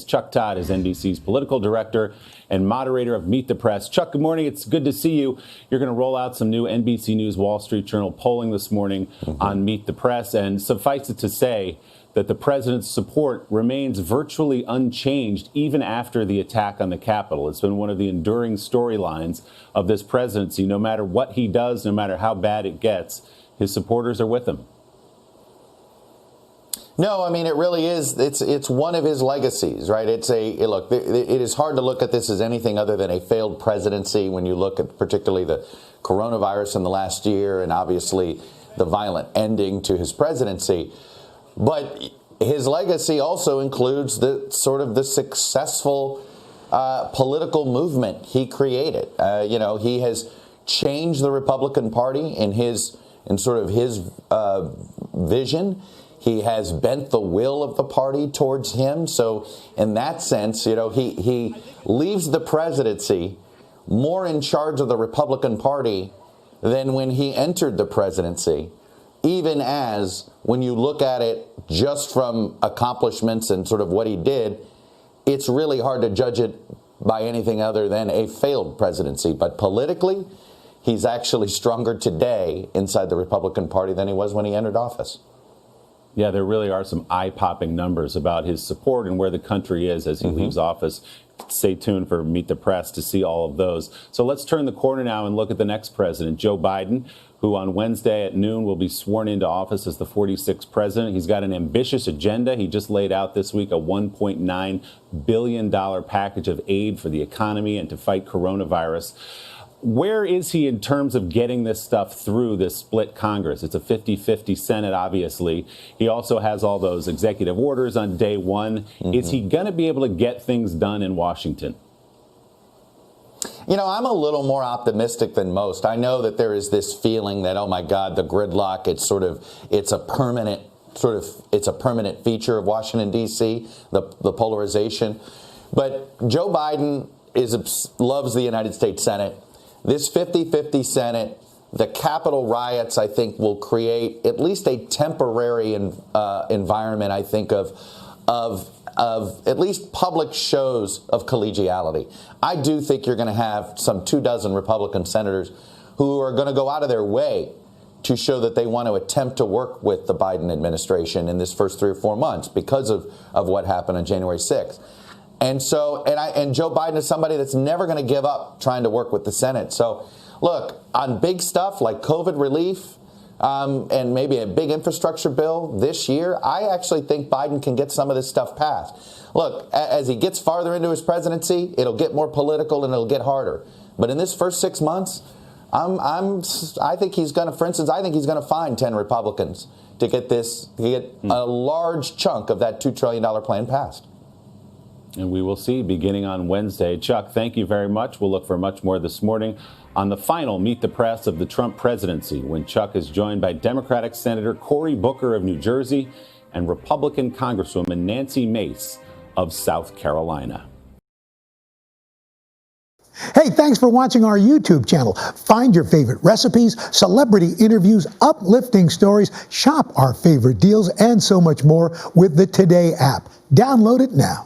Chuck Todd is NBC's political director and moderator of Meet the Press. Chuck, good morning. It's good to see you. You're going to roll out some new NBC News Wall Street Journal polling this morning on Meet the Press. And suffice it to say that the president's support remains virtually unchanged even after the attack on the Capitol. It's been one of the enduring storylines of this presidency. No matter what he does, no matter how bad it gets, his supporters are with him. No, I mean, it really is. It's one of his legacies, right? It is hard to look at this as anything other than a failed presidency when you look at particularly the coronavirus in the last year and obviously the violent ending to his presidency. But his legacy also includes the successful political movement he created. He has changed the Republican Party in his vision. He has bent the will of the party towards him. So in that sense, he leaves the presidency more in charge of the Republican Party than when he entered the presidency, even as when you look at it just from accomplishments and sort of what he did, it's really hard to judge it by anything other than a failed presidency. But politically, he's actually stronger today inside the Republican Party than he was when he entered office. Yeah, there really are some eye-popping numbers about his support and where the country is as he leaves office. Stay tuned for Meet the Press to see all of those. So let's turn the corner now and look at the next president, Joe Biden, who on Wednesday at noon will be sworn into office as the 46th president. He's got an ambitious agenda. He just laid out this week a $1.9 billion package of aid for the economy and to fight coronavirus. Where is he in terms of getting this stuff through this split Congress? It's a 50-50 Senate, obviously. He also has all those executive orders on day one. Is he going to be able to get things done in Washington? I'm a little more optimistic than most. I know that there is this feeling that, oh my God, the gridlock, it's a permanent feature of Washington, D.C., the polarization. But Joe Biden loves the United States Senate. This 50-50 Senate, the Capitol riots, I think, will create at least a temporary environment, I think, of at least public shows of collegiality. I do think you're going to have some 24 Republican senators who are going to go out of their way to show that they want to attempt to work with the Biden administration in this first 3 or 4 months because of what happened on January 6th. And so, and Joe Biden is somebody that's never going to give up trying to work with the Senate. So, look, on big stuff like COVID relief and maybe a big infrastructure bill this year, I actually think Biden can get some of this stuff passed. Look, as he gets farther into his presidency, it'll get more political and it'll get harder. But in this first 6 months, I think he's going to find 10 Republicans to get a large chunk of that $2 trillion plan passed. And we will see beginning on Wednesday. Chuck, thank you very much. We'll look for much more this morning on the final Meet the Press of the Trump presidency, when Chuck is joined by Democratic Senator Cory Booker of New Jersey and Republican Congresswoman Nancy Mace of South Carolina. Hey, thanks for watching our YouTube channel. Find your favorite recipes, celebrity interviews, uplifting stories, shop our favorite deals, and so much more with the Today app. Download it now.